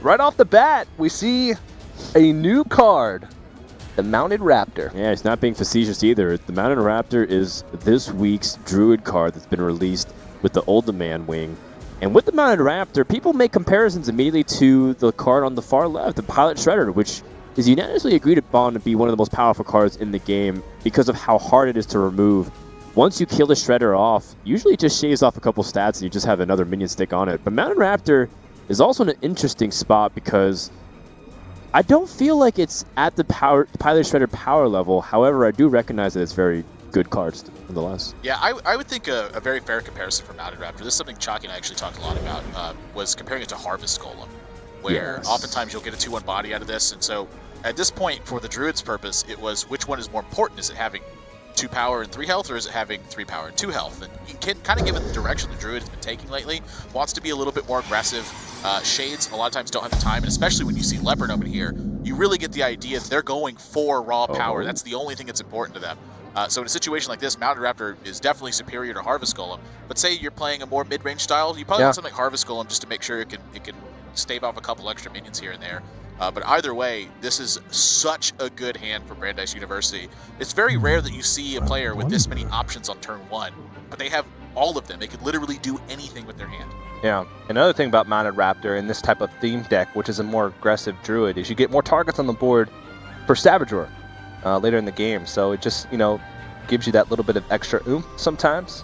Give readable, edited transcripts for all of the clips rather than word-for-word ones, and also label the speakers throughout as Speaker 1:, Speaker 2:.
Speaker 1: right off the bat, we see a new card, the Mounted Raptor.
Speaker 2: Yeah, it's not being facetious either. The Mounted Raptor is this week's Druid card that's been released with the Old Demand wing. And with the Mounted Raptor, people make comparisons immediately to the card on the far left, the Pilot Shredder, which is unanimously agreed upon to be one of the most powerful cards in the game because of how hard it is to remove. Once you kill the Shredder off, usually it just shaves off a couple stats and you just have another minion stick on it. But Mounted Raptor is also in an interesting spot because I don't feel like it's at the Pilot Shredder power level. However, I do recognize that it's very good cards nonetheless.
Speaker 3: Yeah, I would think a very fair comparison for Mounted Raptor. This is something Chalky and I actually talked a lot about, was comparing it to Harvest Golem, where oftentimes you'll get a 2-1 body out of this. And so at this point, for the Druid's purpose, it was which one is more important? Is it having 2 power and 3 health, or is it having 3 power and 2 health? And you can kind of give it the direction the Druid has been taking lately. Wants to be a little bit more aggressive. Shades a lot of times don't have the time, and especially when you see Leopard over here, you really get the idea that they're going for raw power. That's the only thing that's important to them. So in a situation like this, Mounted Raptor is definitely superior to Harvest Golem. But say you're playing a more mid-range style, you probably want something like Harvest Golem just to make sure it can stave off a couple extra minions here and there. But either way, this is such a good hand for Brandeis University. It's very rare that you see a player with this many options on turn 1, but they have all of them. They could literally do anything with their hand.
Speaker 1: Yeah, another thing about Mounted Raptor in this type of theme deck, which is a more aggressive Druid, is you get more targets on the board for Savage Roar later in the game. So it just, gives you that little bit of extra oomph sometimes.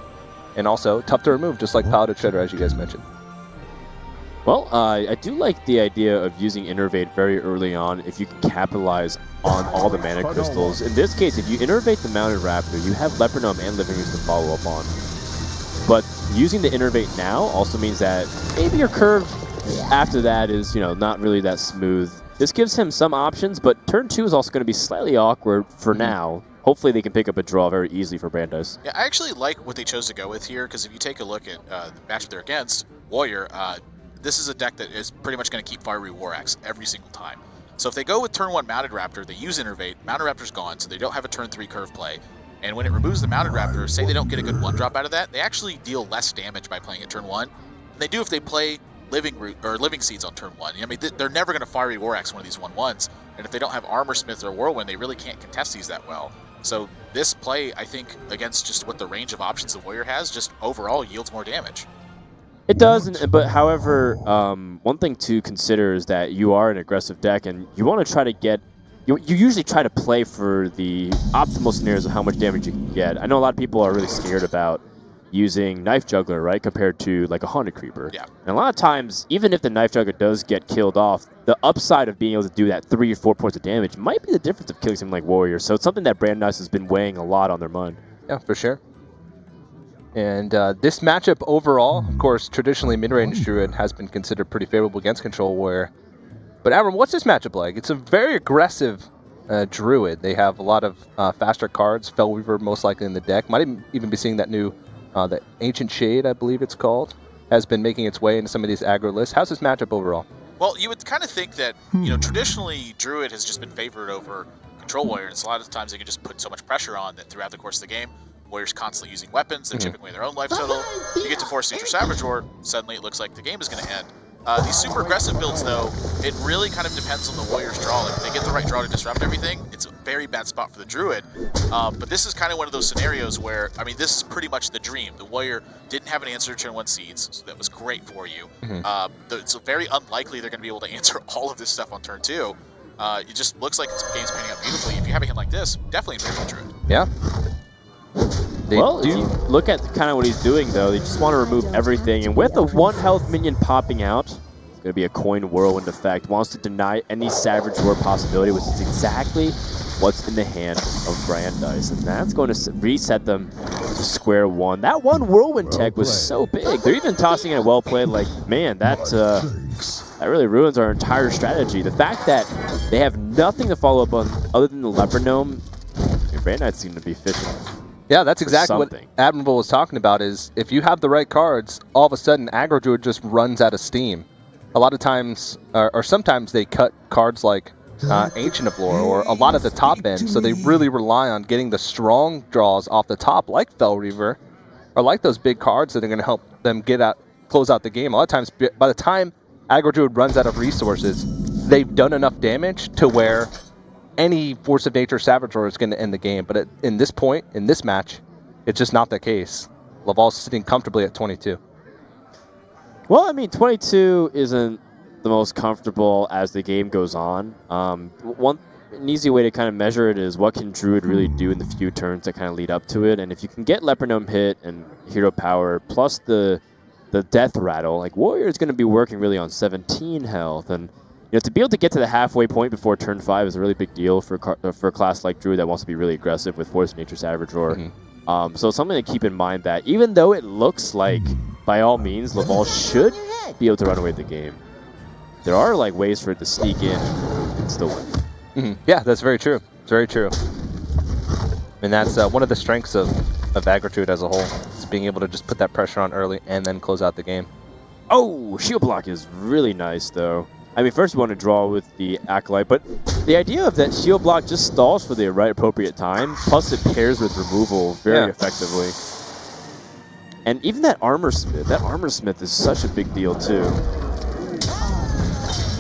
Speaker 1: And also tough to remove, just like Paladin Shredder, as you guys mentioned.
Speaker 2: Well, I do like the idea of using Innervate very early on if you can capitalize on all the mana crystals. In this case, if you Innervate the Mounted Raptor, you have Leopard Gnome and Living Roost to follow up on. But using the Innervate now also means that maybe your curve after that is, not really that smooth. This gives him some options, but turn 2 is also going to be slightly awkward for now. Hopefully they can pick up a draw very easily for Brandeis.
Speaker 3: Yeah, I actually like what they chose to go with here, because if you take a look at the matchup they're against, Warrior, this is a deck that is pretty much going to keep Fiery War Axe every single time. So if they go with turn 1 Mounted Raptor, they use Innervate, Mounted Raptor's gone, so they don't have a turn 3 curve play. And when it removes the Mounted Raptor, say they don't get a good 1-drop out of that, they actually deal less damage by playing it turn 1 than they do if they play Living Seeds on turn 1. I mean, they're never going to Fiery War Axe one of these 1/1s, and if they don't have Armor Smith or Whirlwind, they really can't contest these that well. So this play, I think, against just what the range of options the Warrior has, just overall yields more damage.
Speaker 2: It does, but however, one thing to consider is that you are an aggressive deck, and you want to try to get... You usually try to play for the optimal scenarios of how much damage you can get. I know a lot of people are really scared about using Knife Juggler, right, compared to like a Haunted Creeper.
Speaker 3: Yeah.
Speaker 2: And a lot of times, even if the Knife Juggler does get killed off, the upside of being able to do that 3 or 4 points of damage might be the difference of killing something like Warrior. So it's something that Brandeis has been weighing a lot on their mind.
Speaker 1: Yeah, for sure. And this matchup overall, of course, traditionally mid-range Druid has been considered pretty favorable against Control Warrior. But Avram, what's this matchup like? It's a very aggressive Druid. They have a lot of faster cards. Fellweaver most likely in the deck. Might even be seeing that new, the Ancient Shade, I believe it's called, has been making its way into some of these aggro lists. How's this matchup overall?
Speaker 3: Well, you would kind of think that, traditionally Druid has just been favored over Control Warrior, and so a lot of times they can just put so much pressure on that throughout the course of the game, Warrior's constantly using weapons, they're chipping away their own life total. You get to Force Feature Savage Roar, suddenly it looks like the game is going to end. These super aggressive builds, though, it really kind of depends on the Warrior's draw. Like, if they get the right draw to disrupt everything, it's a very bad spot for the Druid. But this is kind of one of those scenarios where, I mean, this is pretty much the dream. The Warrior didn't have an answer to turn 1 Seeds, so that was great for you. It's very unlikely they're going to be able to answer all of this stuff on turn 2. It just looks like this game's panning out beautifully. If you have a hand like this, definitely in favor of Druid.
Speaker 1: Yeah.
Speaker 2: If you look at kind of what he's doing, though, they just want to remove everything. And with a 1 health minion popping out, it's going to be a coin whirlwind effect. Wants to deny any Savage Roar possibility, which is exactly what's in the hand of Brandeis. And that's going to reset them to square one. That one whirlwind tech was so big. They're even tossing it well played like, man, that really ruins our entire strategy. The fact that they have nothing to follow up on other than the Leopard Gnome, Brandeis seem to be fishing.
Speaker 1: Yeah, that's exactly what Admirable was talking about, is if you have the right cards, all of a sudden Aggro Druid just runs out of steam. A lot of times, or sometimes they cut cards like Ancient of Lore or a lot at the top end, so they really rely on getting the strong draws off the top like Fell Reaver, or like those big cards that are going to help them close out the game. A lot of times, by the time Aggro Druid runs out of resources, they've done enough damage to where any Force of Nature Saboteur is going to end the game. But in this point, in this match, it's just not the case. Laval's sitting comfortably at 22.
Speaker 2: Well, I mean, 22 isn't the most comfortable as the game goes on. An easy way to kind of measure it is what can Druid really do in the few turns that kind of lead up to it. And if you can get Leper Gnome hit and Hero Power plus the Death Rattle, like Warrior is going to be working really on 17 health. And to be able to get to the halfway point before turn 5 is a really big deal for a class like Druid that wants to be really aggressive with Force of Nature Saboteur. Mm-hmm. So something to keep in mind that even though it looks like, by all means, Laval should be able to run away with the game, there are like ways for it to sneak in and still win.
Speaker 1: Mm-hmm. Yeah, that's very true. It's very true. And that's one of the strengths of Aggro Druid as a whole. It's being able to just put that pressure on early and then close out the game.
Speaker 2: Oh, shield block is really nice, though. I mean, first you want to draw with the Acolyte, but the idea of that shield block just stalls for the right appropriate time, plus it pairs with removal very effectively. And even that Armor Smith is such a big deal, too.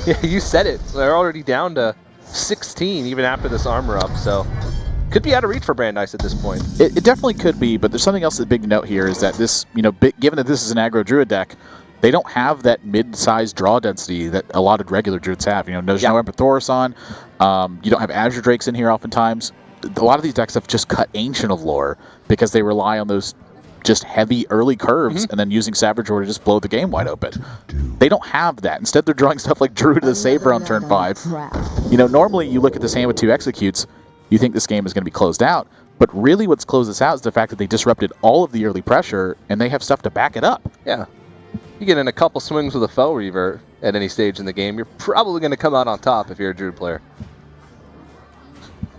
Speaker 1: Yeah, you said it. They're already down to 16 even after this armor up, so could be out of reach for Brandeis at this point.
Speaker 4: It definitely could be, but there's something else that's big to note here is that this, given that this is an aggro Druid deck, they don't have that mid-sized draw density that a lot of regular Druids have. There's no Emperor Thoris on. You don't have Azure Drakes in here oftentimes. A lot of these decks have just cut Ancient of Lore because they rely on those just heavy early curves and then using Saboteur to just blow the game wide open. They don't have that. Instead, they're drawing stuff like Druid of the Saber on turn 5. Normally you look at this hand with 2 executes, you think this game is going to be closed out, but really what's closed this out is the fact that they disrupted all of the early pressure and they have stuff to back it up.
Speaker 1: Yeah. You get in a couple swings with a Fel Reaver at any stage in the game, you're probably going to come out on top if you're a Druid player.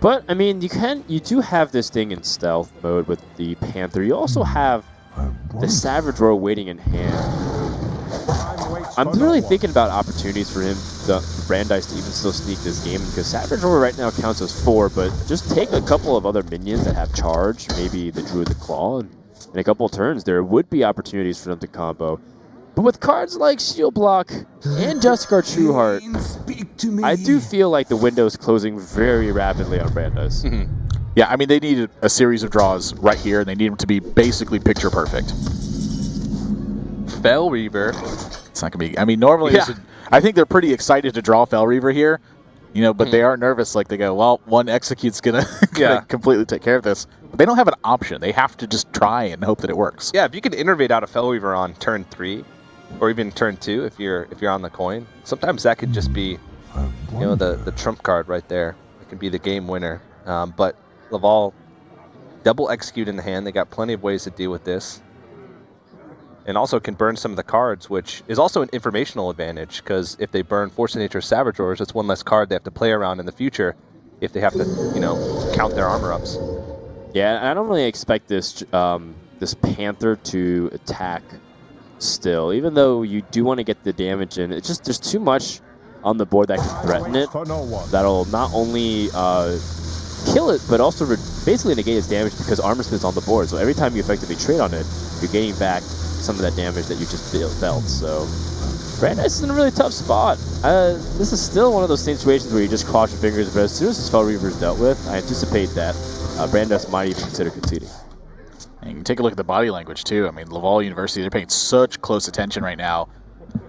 Speaker 2: But, I mean, you do have this thing in stealth mode with the Panther. You also have the Savage Roar waiting in hand. I'm really thinking about opportunities for him, Brandeis, to even still sneak this game, because Savage Roar right now counts as 4, but just take a couple of other minions that have charge, maybe the Druid the Claw, and in a couple of turns there would be opportunities for them to combo. But with cards like Shield Block and Justicar Trueheart, I do feel like the window is closing very rapidly on Brandeis.
Speaker 4: Mm-hmm. Yeah, I mean, they need a series of draws right here, and they need them to be basically picture perfect.
Speaker 1: Fel Reaver.
Speaker 4: It's not going to be... I mean, normally, I think they're pretty excited to draw Fel Reaver here, but they are nervous. Like, they go, well, one execute's going to completely take care of this. But they don't have an option. They have to just try and hope that it works.
Speaker 1: Yeah, if you can innervate out a Fel Reaver on turn 3, or even turn 2 if you're on the coin, sometimes that could just be the trump card right there. It can be the game winner. But Laval double execute in the hand. They got plenty of ways to deal with this, and also can burn some of the cards, which is also an informational advantage, because if they burn Force of Nature Saboteurs, it's one less card they have to play around in the future if they have to count their armor ups.
Speaker 2: Yeah, I don't really expect this this Panther to attack still, even though you do want to get the damage in. It's just there's too much on the board that can threaten it. That'll not only kill it, but also basically negate its damage, because Armor Smith's on the board. So every time you effectively trade on it, you're gaining back some of that damage that you just felt. So Brandeis is in a really tough spot. This is still one of those situations where you just cross your fingers, but as soon as this Fel Reaver is dealt with, I anticipate that Brandeis might even consider conceding.
Speaker 4: And you can take a look at the body language, too. I mean, Laval University, they're paying such close attention right now.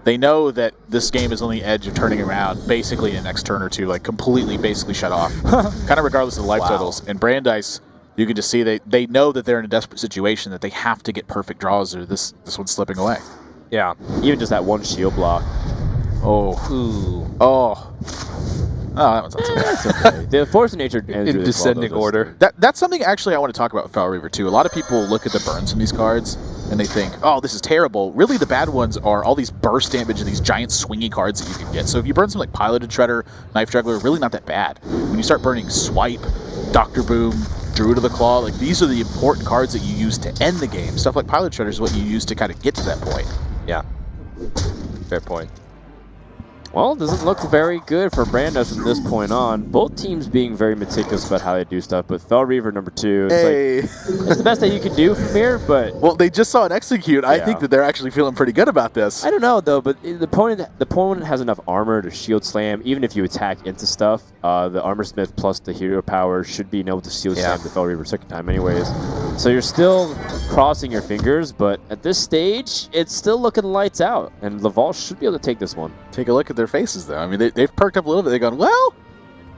Speaker 4: They know that this game is on the edge of turning around basically in the next turn or two, like completely basically shut off, kind of regardless of the life totals. And Brandeis, you can just see they know that they're in a desperate situation, that they have to get perfect draws or this one's slipping away.
Speaker 2: Yeah, even just that one shield block.
Speaker 4: Oh.
Speaker 1: Ooh.
Speaker 4: Oh, that one's not so bad.
Speaker 2: That's okay. The Force of Nature
Speaker 1: in descending order.
Speaker 4: That's something actually I want to talk about with Fel Reaver too. A lot of people look at the burns from these cards and they think, oh, this is terrible. Really, the bad ones are all these burst damage and these giant swingy cards that you can get. So if you burn something like Piloted Shredder, Knife Juggler, really not that bad. When you start burning Swipe, Dr. Boom, Druid of the Claw, like these are the important cards that you use to end the game. Stuff like Piloted Shredder is what you use to kind of get to that point.
Speaker 1: Yeah, fair point.
Speaker 2: Well, it doesn't look very good for Brandeis from this point on. Both teams being very meticulous about how they do stuff, but Fel Reaver number 2, it's it's the best that you can do from here, but...
Speaker 4: Well, they just saw it execute. I think that they're actually feeling pretty good about this.
Speaker 2: I don't know, though, but the opponent has enough armor to shield slam. Even if you attack into stuff, the Armor Smith plus the hero power should be able to shield slam the Fel Reaver second time anyways. So you're still crossing your fingers, but at this stage, it's still looking lights out, and Laval should be able to take this one.
Speaker 4: Take a look at their faces, though. I mean, they've perked up a little bit. They've gone, well,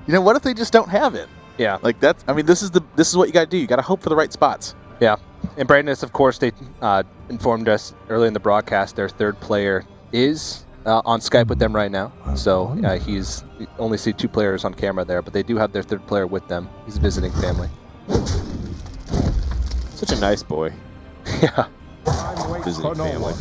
Speaker 4: you know, what if they just don't have it?
Speaker 1: Yeah.
Speaker 4: Like that's. I mean, this is what you got to do. You got to hope for the right spots.
Speaker 1: Yeah. And Brandeis, of course, they informed us early in the broadcast their third player is on Skype with them right now. So he's only see 2 players on camera there, but they do have their third player with them. He's visiting family.
Speaker 2: Such a nice boy.
Speaker 1: Yeah.
Speaker 2: Visiting family.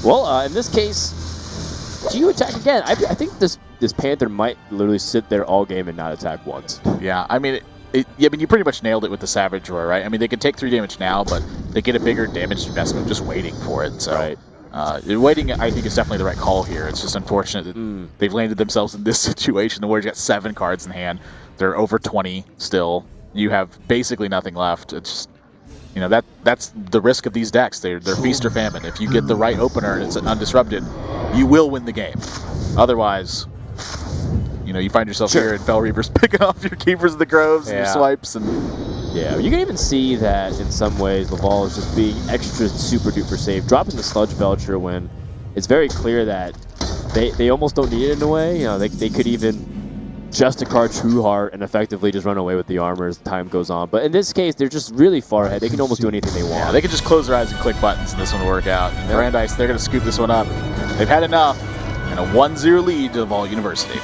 Speaker 2: Well, in this case, do you attack again? I think this Panther might literally sit there all game and not attack once.
Speaker 4: Yeah, I mean, you pretty much nailed it with the Savage Roar, right? I mean, they can take 3 damage now, but they get a bigger damage investment just waiting for it. So, waiting, I think, is definitely the right call here. It's just unfortunate that they've landed themselves in this situation. The Warriors got 7 cards in hand. They're over 20 still. You have basically nothing left. It's just, you know, that's the risk of these decks. They're feast or famine. If you get the right opener and it's undisrupted, you will win the game. Otherwise, you know, you find yourself here and Fel Reaver's picking off your Keepers of the Groves and your swipes. And
Speaker 2: yeah, you can even see that in some ways Laval is just being extra super duper safe, dropping the Sludge Belcher when it's very clear that they almost don't need it in a way. You know, they could even just a card True Heart and effectively just run away with the armor as time goes on. But in this case, they're just really far ahead. They can almost do anything they want.
Speaker 4: Yeah, they can just close their eyes and click buttons and this one will work out. And Brandeis, they're going to scoop this one up. They've had enough. And a 1-0 lead to Laval University.